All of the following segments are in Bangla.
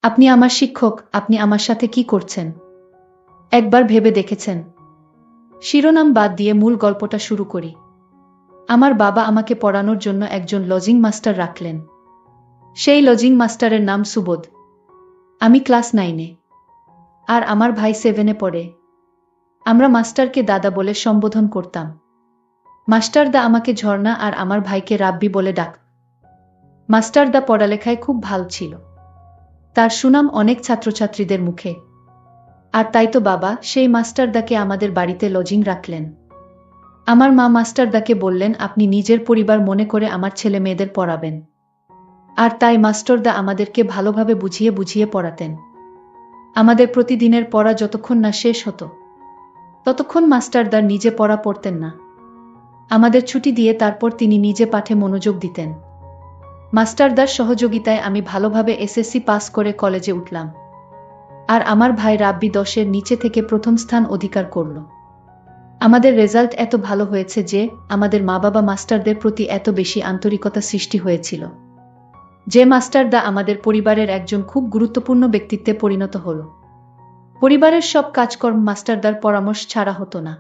আপনি আমার শিক্ষক, আপনি আমার সাথে কি করছেন? একবার ভেবে দেখেছেন? শিরোনাম বাদ দিয়ে মূল গল্পটা শুরু করি। আমার বাবা আমাকে পড়ানোর জন্য একজন লজিং মাস্টার রাখলেন। সেই লজিং মাস্টারের নাম সুবোধ। আমি ক্লাস 9-এ। আর আমার ভাই 7-এ পড়ে। আমরা মাস্টারকে দাদা বলে সম্বোধন করতাম। মাস্টারদা আমাকে ঝর্ণা আর আমার ভাইকে রাব্বি বলে ডাক। মাস্টারদা পড়ালেখায় খুব ভালো ছিল। তার সুনাম অনেক ছাত্রছাত্রীদের মুখে। আর তাই তো বাবা সেই মাস্টারদাকে আমাদের বাড়িতে লজিং রাখলেন। আমার মা মাস্টারদাকে বললেন, আপনি নিজের পরিবার মনে করে আমার ছেলে মেয়েদের পড়াবেন। আর তাই মাস্টারদা আমাদেরকে ভালোভাবে বুঝিয়ে বুঝিয়ে পড়াতেন। আমাদের প্রতিদিনের পড়া যতক্ষণ না শেষ হতো ততক্ষণ মাস্টারদার নিজে পড়া পড়তেন না। আমাদের ছুটি দিয়ে তারপর তিনি নিজে পাঠে মনোযোগ দিতেন। মাস্টারদার সহযোগিতায় আমি ভালোভাবে এসএসসি পাস করে কলেজে উঠলাম। আর আমার ভাই রাব্বি 10-এর নিচে থেকে প্রথম স্থান অধিকার করল। আমাদের রেজাল্ট এত ভালো হয়েছে যে আমাদের মা বাবা মাস্টারদের প্রতি এত বেশি আন্তরিকতা সৃষ্টি হয়েছিল যে মাস্টারদা আমাদের পরিবারের একজন খুব গুরুত্বপূর্ণ ব্যক্তিত্বে পরিণত হল। পরিবারের সব কাজকর্ম মাস্টারদার পরামর্শ ছাড়া হতো না।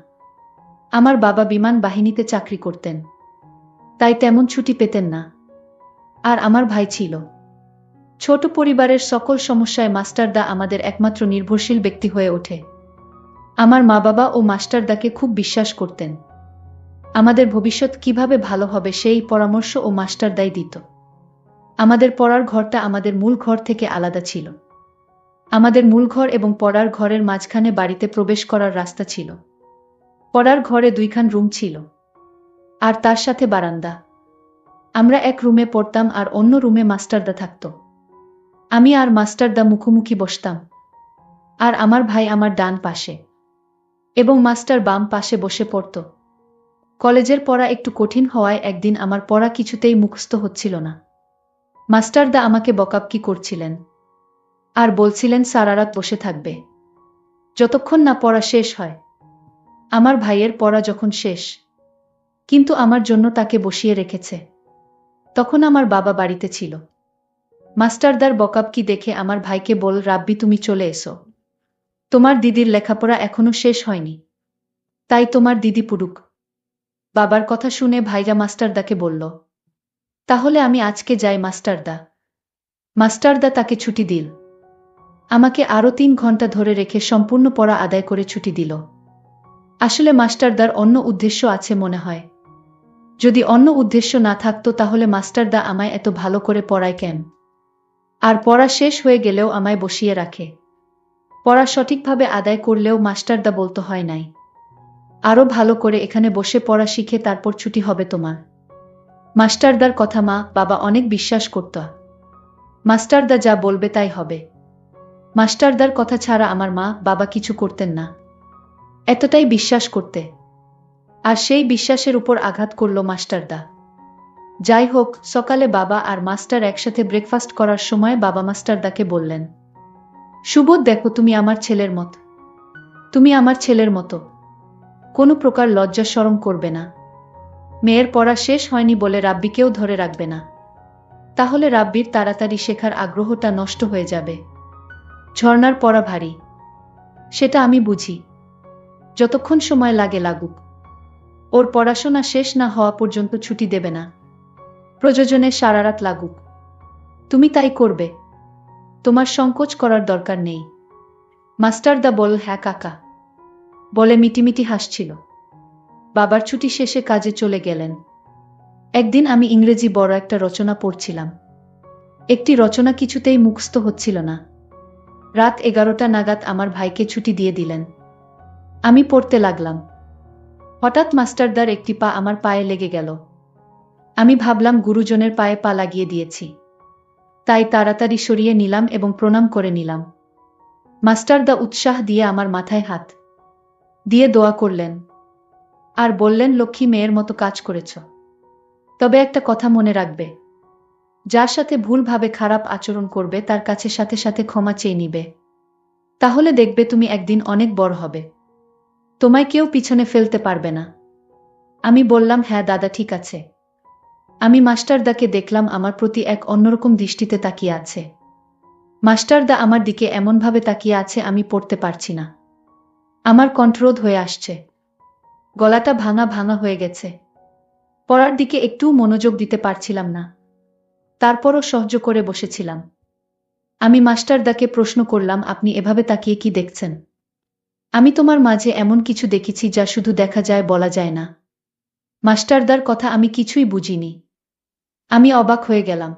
আমার বাবা বিমান বাহিনীতে চাকরি করতেন, তাই তেমন ছুটি পেতেন না। আর আমার ভাই ছিল ছোট। পরিবারের সকল সমস্যায় মাস্টারদা আমাদের একমাত্র নির্ভরশীল ব্যক্তি হয়ে ওঠে। আমার মা বাবা ও মাস্টারদাকে খুব বিশ্বাস করতেন। আমাদের ভবিষ্যৎ কিভাবে ভালো হবে সেই পরামর্শ ও মাস্টারদাই দিত। আমাদের পড়ার ঘরটা আমাদের মূল ঘর থেকে আলাদা ছিল। আমাদের মূল ঘর এবং পড়ার ঘরের মাঝখানে বাড়িতে প্রবেশ করার রাস্তা ছিল। পড়ার ঘরে 2খান রুম ছিল আর তার সাথে বারান্দা। আমরা এক রুমে পড়তাম আর অন্য রুমে মাস্টারদা থাকত। আমি আর মাস্টারদা মুখোমুখি বসতাম। আর আমার ভাই আমার ডান পাশে এবং মাস্টার বাম পাশে বসে পড়ত। কলেজের পড়া একটু কঠিন হওয়ায় একদিন আমার পড়া কিছুতেই মুখস্থ হচ্ছিল না। মাস্টারদা আমাকে বকাবকি করছিলেন আর বলছিলেন সারা রাত বসে থাকবে যতক্ষণ না পড়া শেষ হয়। আমার ভাইয়ের পড়া যখন শেষ কিন্তু আমার জন্য তাকে বসিয়ে রেখেছে, তখন আমার বাবা বাড়িতে ছিল। মাস্টারদার বকাবকি দেখে আমার ভাইকে বল, রাব্বি তুমি চলে এসো, তোমার দিদির লেখাপড়া এখনো শেষ হয়নি, তাই তোমার দিদি পড়ুক। বাবার কথা শুনে ভাইরা মাস্টারদাকে বলল, তাহলে আমি আজকে যাই মাস্টারদা। মাস্টারদা তাকে ছুটি দিল। আমাকে আরো 3 ঘন্টা ধরে রেখে সম্পূর্ণ পড়া আদায় করে ছুটি দিল। আসলে মাস্টারদার অন্য উদ্দেশ্য আছে মনে হয়। যদি অন্য উদ্দেশ্য না থাকতো তাহলে মাস্টারদা আমায় এত ভালো করে পড়ায় কেন? আর পড়া শেষ হয়ে গেলেও আমায় বসিয়ে রাখে। পড়া সঠিকভাবে আদায় করলেও মাস্টারদা বলতো হয় নাই, আরো ভালো করে এখানে বসে পড়া শিখে তারপর ছুটি হবে তোমার। মাস্টারদার কথা মা বাবা অনেক বিশ্বাস করত। মাস্টারদা যা বলবে তাই হবে। মাস্টারদার কথা ছাড়া আমার মা বাবা কিছু করতেন না, এতটাই বিশ্বাস করতে। আর সেই বিশ্বাসের উপর আঘাত করল মাস্টারদা। যাই হোক, সকালে বাবা আর মাস্টার একসাথে ব্রেকফাস্ট করার সময় বাবা মাস্টারদাকে বললেন, সুবোধ দেখো, তুমি আমার ছেলের মতো, তুমি আমার ছেলের মতো কোনো প্রকার লজ্জা শরম করবে না। মেয়ের পড়া শেষ হয়নি বলে রাব্বিকেও ধরে রাখবে না, তাহলে রাব্বির তাড়াতাড়ি শেখার আগ্রহটা নষ্ট হয়ে যাবে। ঝর্ণার পড়া ভারী, সেটা আমি বুঝি। যতক্ষণ সময় লাগে লাগুক, ওর পড়াশোনা শেষ না হওয়া পর্যন্ত ছুটি দেবে না। প্রয়োজনে সারা রাত লাগুক, তুমি তাই করবে, তোমার সংকোচ করার দরকার নেই। মাস্টারদা বল, হ্যাঁ কাকা বলে মিটিমিটি হাসছিল। বাবার ছুটি শেষে কাজে চলে গেলেন। একদিন আমি ইংরেজি বড় একটা রচনা পড়ছিলাম। একটি রচনা কিছুতেই মুখস্থ হচ্ছিল না। রাত 11টা নাগাদ আমার ভাইকে ছুটি দিয়ে দিলেন। আমি পড়তে লাগলাম। হঠাৎ মাস্টারদার একটি পা আমার পায়ে লেগে গেল। আমি ভাবলাম গুরুজনের পায়ে পা লাগিয়ে দিয়েছি, তাই তাড়াতাড়ি সরিয়ে নিলাম এবং প্রণাম করে নিলাম। মাস্টারদা উৎসাহ দিয়ে আমার মাথায় হাত দিয়ে দোয়া করলেন আর বললেন, লক্ষ্মী মেয়ের মতো কাজ করেছ। তবে একটা কথা মনে রাখবে, যার সাথে ভুলভাবে খারাপ আচরণ করবে তার কাছে সাথে সাথে ক্ষমা চেয়ে নিবে, তাহলে দেখবে তুমি একদিন অনেক বড় হবে, তোমায় কেউ পিছনে ফেলতে পারবে না। আমি বললাম, হ্যাঁ দাদা ঠিক আছে। আমি মাস্টারদাকে দেখলাম আমার প্রতি এক অন্যরকম দৃষ্টিতে তাকিয়ে আছে। মাস্টারদা আমার দিকে এমনভাবে তাকিয়ে আছে আমি পড়তে পারছি না। আমার কণ্ঠরোধ হয়ে আসছে। গলাটা ভাঙা ভাঙা হয়ে গেছে। পড়ার দিকে একটুও মনোযোগ দিতে পারছিলাম না। তারপরও সহ্য করে বসেছিলাম। আমি মাস্টারদাকে প্রশ্ন করলাম, আপনি এভাবে তাকিয়ে কি দেখছেন? আমি তোমার মাঝে এমন কিছু দেখেছি যা শুধু দেখা যায় বলা যায় না। মাস্টারদার কথা আমি কিছুই বুঝিনি। আমি অবাক হয়ে গেলাম।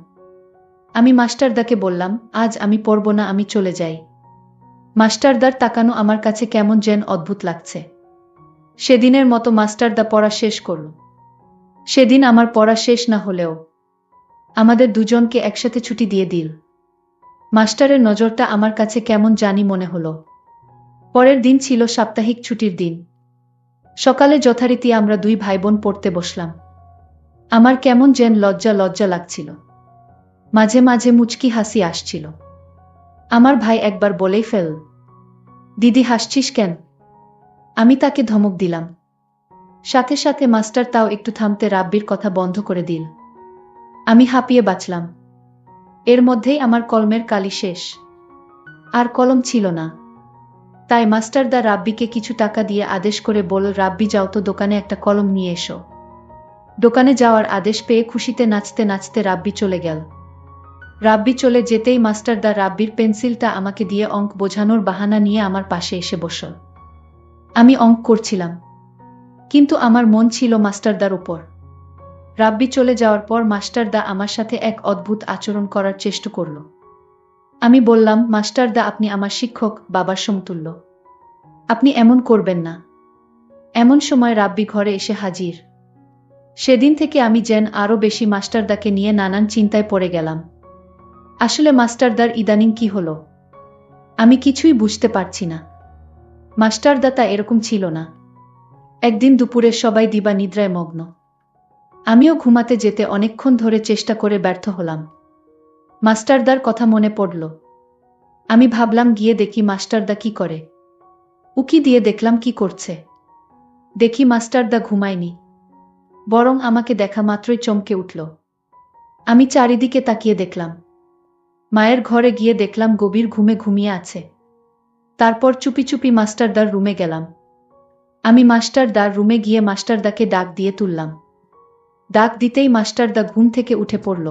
আমি মাস্টারদাকে বললাম, আজ আমি পড়ব না, আমি চলে যাই। মাস্টারদার তাকানো আমার কাছে কেমন যেন অদ্ভুত লাগছে। সেদিনের মতো মাস্টারদা পড়া শেষ করল। সেদিন আমার পড়া শেষ না হলেও আমাদের দুজনকে একসাথে ছুটি দিয়ে দিল। মাস্টারের নজরটা আমার কাছে কেমন জানি মনে হলো। পরের দিন ছিল সাপ্তাহিক ছুটির দিন। সকালে যথারীতি আমরা দুই ভাইবোন পড়তে বসলাম। আমার কেমন যেন লজ্জা লজ্জা লাগছিল। মাঝে মাঝে মুচকি হাসি আসছিল। আমার ভাই একবার বলেই ফেলল, দিদি হাসছিস কেন? আমি তাকে ধমক দিলাম। সাথে সাথে মাস্টার তাও একটু থামতে রাব্বির কথা বন্ধ করে দিল। আমি হাঁপিয়ে বাঁচলাম। এর মধ্যেই আমার কলমের কালি শেষ। আর কলম ছিল না। তাই মাস্টারদা রাব্বিকে কিছু টাকা দিয়ে আদেশ করে বলল, রাব্বি যাও তো দোকানে একটা কলম নিয়ে এসো। দোকানে যাওয়ার আদেশ পেয়ে খুশিতে নাচতে নাচতে রাব্বি চলে গেল। রাব্বি চলে যেতেই মাস্টারদা রাব্বির পেন্সিলটা আমাকে দিয়ে অঙ্ক বোঝানোর বাহানা নিয়ে আমার পাশে এসে বসল। আমি অঙ্ক করছিলাম, কিন্তু আমার মন ছিল মাস্টারদার উপর। রাব্বি চলে যাওয়ার পর মাস্টারদা আমার সাথে এক অদ্ভুত আচরণ করার চেষ্টা করল। আমি বললাম, মাস্টারদা আপনি আমার শিক্ষক, বাবার সমতুল্য। আপনি এমন করবেন না। এমন সময় রাব্বি ঘরে এসে হাজির। সেদিন থেকে আমি যেন আরও বেশি মাস্টারদাকে নিয়ে নানান চিন্তায় পড়ে গেলাম। আসলে মাস্টারদার ইদানিং কি হলো আমি কিছুই বুঝতে পারছি না। মাস্টারদা তা এরকম ছিল না। একদিন দুপুরে সবাই দিবা নিদ্রায় মগ্ন। আমিও ঘুমাতে যেতে অনেকক্ষণ ধরে চেষ্টা করে ব্যর্থ হলাম। মাস্টারদার কথা মনে পড়ল। আমি ভাবলাম গিয়ে দেখি মাস্টারদা কি করে। উকি দিয়ে দেখলাম কি করছে। দেখি মাস্টারদা ঘুমায়নি, বরং আমাকে দেখা মাত্রই চমকে উঠল। আমি চারিদিকে তাকিয়ে দেখলাম। মায়ের ঘরে গিয়ে দেখলাম গভীর ঘুমে ঘুমিয়ে আছে। তারপর চুপি চুপি মাস্টারদার রুমে গেলাম। আমি মাস্টারদার রুমে গিয়ে মাস্টারদাকে ডাক দিয়ে তুললাম। ডাক দিতেই মাস্টারদা ঘুম থেকে উঠে পড়ল।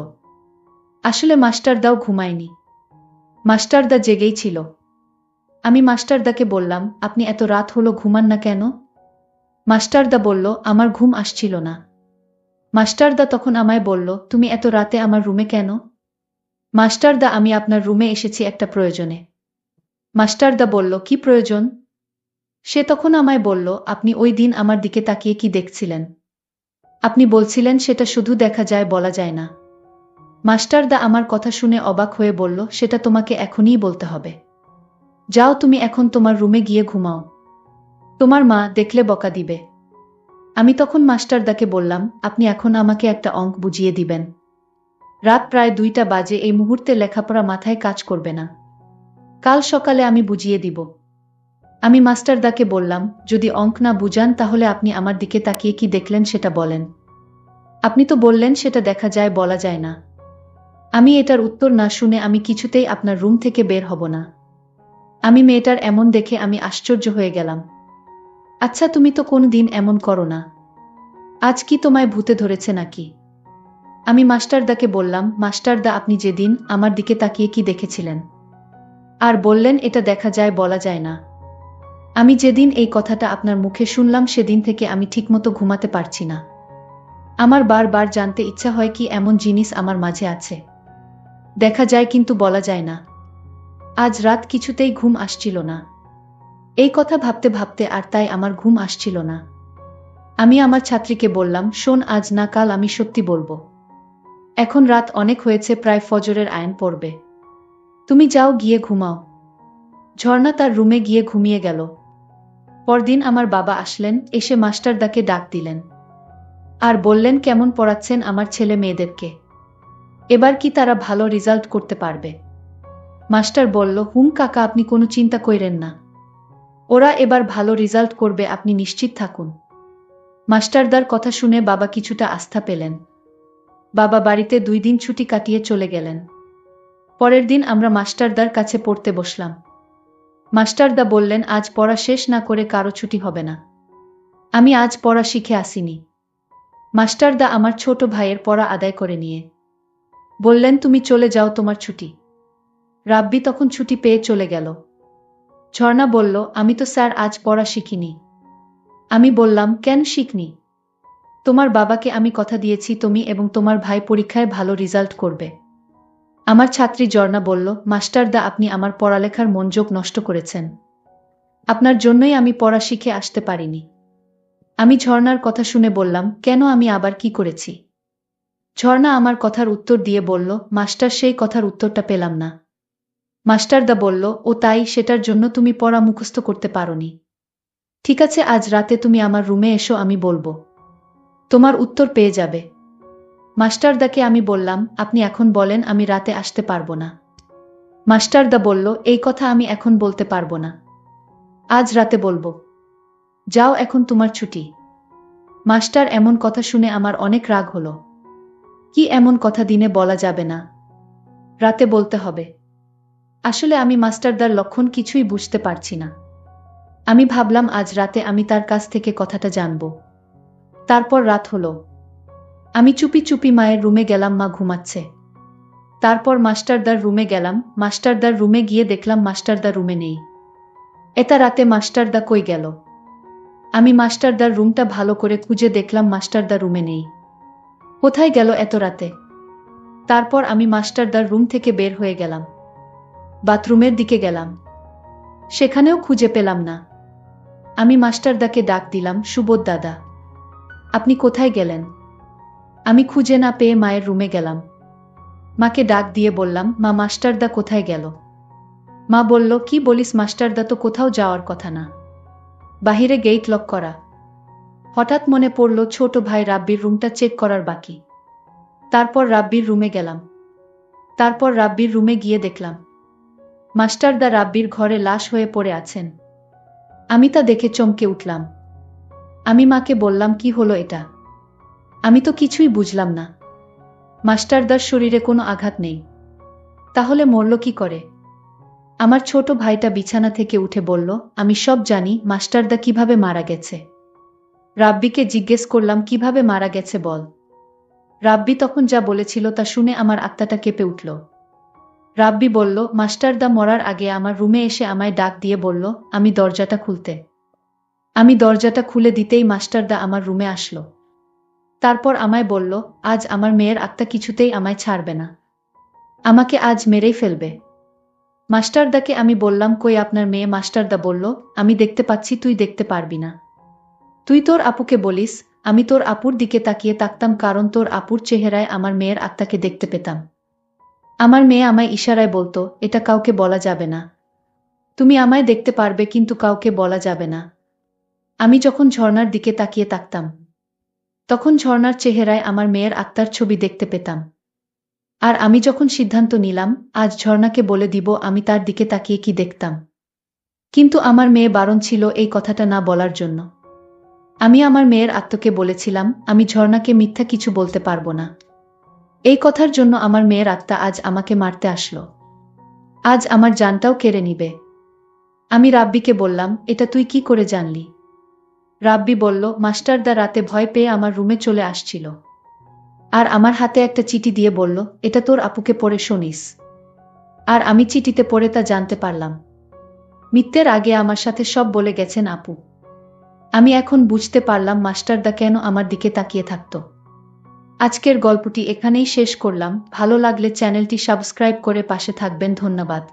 আসলে মাস্টারদাও ঘুমায়নি। মাস্টারদা জেগেই ছিল। আমি মাস্টারদাকে বললাম, আপনি এত রাত হলো ঘুমান না কেন? মাস্টারদা বলল, আমার ঘুম আসছিল না। মাস্টারদা তখন আমায় বলল, তুমি এত রাতে আমার রুমে কেন? মাস্টারদা, আমি আপনার রুমে এসেছি একটা প্রয়োজনে। মাস্টারদা বলল, কি প্রয়োজন? সে তখন আমায় বলল, আপনি ওই দিন আমার দিকে তাকিয়ে কি দেখছিলেন? আপনি বলছিলেন সেটা শুধু দেখা যায় বলা যায় না। মাস্টারদা আমার কথা শুনে অবাক হয়ে বলল, সেটা তোমাকে এখনই বলতে হবে? যাও তুমি এখন তোমার রুমে গিয়ে ঘুমাও। তোমার মা দেখলে বকা দিবে। আমি তখন মাস্টারদাকে বললাম, আপনি এখন আমাকে একটা অঙ্ক বুঝিয়ে দিবেন। রাত প্রায় 2টা বাজে, এই মুহূর্তে লেখাপড়া মাথায় কাজ করবে না। কাল সকালে আমি বুঝিয়ে দিব। আমি মাস্টারদাকে বললাম, যদি অঙ্ক না বুঝান তাহলে আপনি আমার দিকে তাকিয়ে কি দেখলেন সেটা বলেন। আপনি তো বললেন সেটা দেখা যায় বলা যায় না। আমি এটার উত্তর না শুনে আমি কিছুতেই আপনার রুম থেকে বের হব না। আমি মেয়েটার এমন দেখে আমি আশ্চর্য হয়ে গেলাম। আচ্ছা, তুমি তো কোনদিন এমন করো না। আজ কি তোমায় ভূতে ধরেছে নাকি? আমি মাস্টারদাকে বললাম, মাস্টারদা আপনি যেদিন আমার দিকে তাকিয়ে কি দেখেছিলেন? আর বললেন এটা দেখা যায় বলা যায় না। আমি যেদিন এই কথাটা আপনার মুখে শুনলাম সেদিন থেকে আমি ঠিকমতো ঘুমাতে পারছি না। আমার বারবার জানতে ইচ্ছা হয় কি এমন জিনিস আমার মাঝে আছে, দেখা যায় কিন্তু বলা যায় না। আজ রাত কিছুতেই ঘুম আসছিল না। এই কথা ভাবতে ভাবতে আর তাই আমার ঘুম আসছিল না। আমি আমার ছাত্রীকে বললাম, শোন, আজ না কাল আমি সত্যি বলবো। এখন রাত অনেক হয়েছে, প্রায় ফজরের আয়ান পড়বে। তুমি যাও গিয়ে ঘুমাও। ঝর্ণা তার রুমে গিয়ে ঘুমিয়ে গেল। পরদিন আমার বাবা আসলেন, এসে মাস্টারদাকে ডাক দিলেন আর বললেন, কেমন পড়াচ্ছেন আমার ছেলে মেয়েদেরকে? এবার কি তারা ভালো রেজাল্ট করতে পারবে? মাস্টার বলল, হুম কাকা, আপনি কোনো চিন্তা কইরেন না। ওরা এবার ভালো রেজাল্ট করবে, আপনি নিশ্চিত থাকুন। মাস্টারদার কথা শুনে বাবা কিছুটা আস্থা পেলেন। বাবা বাড়িতে 2 দিন ছুটি কাটিয়ে চলে গেলেন। পরের দিন আমরা মাস্টারদার কাছে পড়তে বসলাম। মাস্টারদা বললেন, আজ পড়া শেষ না করে কারো ছুটি হবে না। আমি আজ পড়া শিখে আসিনি। মাস্টারদা আমার ছোট ভাইয়ের পড়া আদায় করে নিয়ে বললেন, তুমি চলে যাও, তোমার ছুটি। রাব্বি তখন ছুটি পেয়ে চলে গেল। ঝর্ণা বলল, আমি তো স্যার আজ পড়া শিখিনি। আমি বললাম, কেন শিখনি? তোমার বাবাকে আমি কথা দিয়েছি তুমি এবং তোমার ভাই পরীক্ষায় ভালো রেজাল্ট করবে। আমার ছাত্রী ঝর্ণা বলল, মাস্টারদা আপনি আমার পড়ালেখার মনোযোগ নষ্ট করেছেন। আপনার জন্যই আমি পড়া শিখে আসতে পারিনি। আমি ঝর্ণার কথা শুনে বললাম, কেন, আমি আবার কি করেছি? ঝর্ণা আমার কথার উত্তর দিয়ে বলল, মাস্টার সেই কথার উত্তরটা পেলাম না। মাস্টারদা বলল, ও তাই, সেটার জন্য তুমি পড়া মুখস্থ করতে পারোনি। ঠিক আছে, আজ রাতে তুমি আমার রুমে এসো, আমি বলবো। তোমার উত্তর পেয়ে যাবে। মাস্টারদাকে আমি বললাম, আপনি এখন বলেন, আমি রাতে আসতে পারবো না। মাস্টারদা বলল, এই কথা আমি এখন বলতে পারবো না। আজ রাতে বলবো। যাও, এখন তোমার ছুটি। মাস্টার এমন কথা শুনে আমার অনেক রাগ হলো। কি এমন কথা দিনে বলা যাবে না, রাতে বলতে হবে? আসলে আমি মাস্টারদার লক্ষণ কিছুই বুঝতে পারছি না। আমি ভাবলাম আজ রাতে আমি তার কাছ থেকে কথাটা জানব। তারপর রাত হলো। আমি চুপি চুপি মায়ের রুমে গেলাম, মা ঘুমাচ্ছে। তারপর মাস্টারদার রুমে গেলাম। মাস্টারদার রুমে গিয়ে দেখলাম মাস্টারদা রুমে নেই। এটা রাতে মাস্টারদা কই গেল? আমি মাস্টারদার রুমটা ভালো করে খুঁজে দেখলাম মাস্টারদা রুমে নেই। কোথায় গেল এত রাতে? তারপর আমি মাস্টারদার রুম থেকে বের হয়ে গেলাম। বাথরুমের দিকে গেলাম। সেখানেও খুঁজে পেলাম না। আমি মাস্টারদাকে ডাক দিলাম, সুবোধ দাদা, আপনি কোথায় গেলেন? আমি খুঁজে না পেয়ে মায়ের রুমে গেলাম। মাকে ডাক দিয়ে বললাম, মা, মাস্টারদা কোথায় গেল? মা বলল, কি বলিস, মাস্টারদা তো কোথাও যাওয়ার কথা না, বাহিরে গেট লক করা। হঠাৎ মনে পড়ল ছোট ভাই রাব্বির রুমটা চেক করার বাকি। তারপর রাব্বির রুমে গেলাম। তারপর রাব্বির রুমে গিয়ে দেখলাম মাস্টারদা রাব্বির ঘরে লাশ হয়ে পড়ে আছেন। আমি তা দেখে চমকে উঠলাম। আমি মাকে বললাম, কি হলো এটা? আমি তো কিছুই বুঝলাম না। মাস্টারদার শরীরে কোনো আঘাত নেই, তাহলে মরল কি করে? আমার ছোট ভাইটা বিছানা থেকে উঠে বলল, আমি সব জানি, মাস্টারদা কিভাবে মারা গেছে। রাব্বিকে জিজ্ঞেস করলাম, কিভাবে মারা গেছে বল। রাব্বি তখন যা বলেছিল তা শুনে আমার আত্মাটা কেঁপে উঠল। রাব্বি বলল, মাস্টারদা মরার আগে আমার রুমে এসে আমায় ডাক দিয়ে বলল আমি দরজাটা খুলতে। আমি দরজাটা খুলে দিতেই মাস্টারদা আমার রুমে আসলো। তারপর আমায় বলল, আজ আমার মেয়ের আত্মা কিছুতেই আমায় ছাড়বে না, আমাকে আজ মেরেই ফেলবে। মাস্টারদাকে আমি বললাম, কই আপনার মেয়ে? মাস্টারদা বলল, আমি দেখতে পাচ্ছি, তুই দেখতে পারবি না। তুই তোর আপুকে বলিস। আমি তোর আপুর দিকে তাকিয়ে থাকতাম, কারণ তোর আপুর চেহারায় আমার মেয়ের আত্মাকে দেখতে পেতাম। আমার মেয়ে আমায় ইশারায় বলতো, এটা কাউকে বলা যাবে না, তুমি আমায় দেখতে পারবে কিন্তু কাউকে বলা যাবে না। আমি যখন ঝর্ণার দিকে তাকিয়ে থাকতাম, তখন ঝর্ণার চেহারায় আমার মেয়ের আত্মার ছবি দেখতে পেতাম। আর আমি যখন সিদ্ধান্ত নিলাম আজ ঝর্ণাকে বলে দিব আমি তার দিকে তাকিয়ে কি দেখতাম, কিন্তু আমার মেয়ে বারণ ছিল এই কথাটা না বলার জন্য। আমি আমার মেয়ের আত্মাকে বলেছিলাম, আমি ঝর্ণাকে মিথ্যা কিছু বলতে পারবো না। এই কথার জন্য আমার মেয়ের আত্মা আজ আমাকে মারতে আসলো, আজ আমার জানটাও কেড়ে নিবে। আমি রাব্বিকে বললাম, এটা তুই কি করে জানলি? রাব্বি বলল, মাস্টারদা রাতে ভয় পেয়ে আমার রুমে চলে আসছিল, আর আমার হাতে একটা চিঠি দিয়ে বলল, এটা তোর আপুকে পড়ে শোনিস। আর আমি চিঠিতে পড়ে তা জানতে পারলাম, মৃত্যুর আগে আমার সাথে সব বলে গেছেন আপু। আমি এখন বুঝতে পারলাম মাস্টারদা কেন আমার দিকে তাকিয়ে থাকত। আজকের গল্পটি এখানেই শেষ করলাম। ভালো লাগলে চ্যানেলটি সাবস্ক্রাইব করে পাশে থাকবেন। ধন্যবাদ।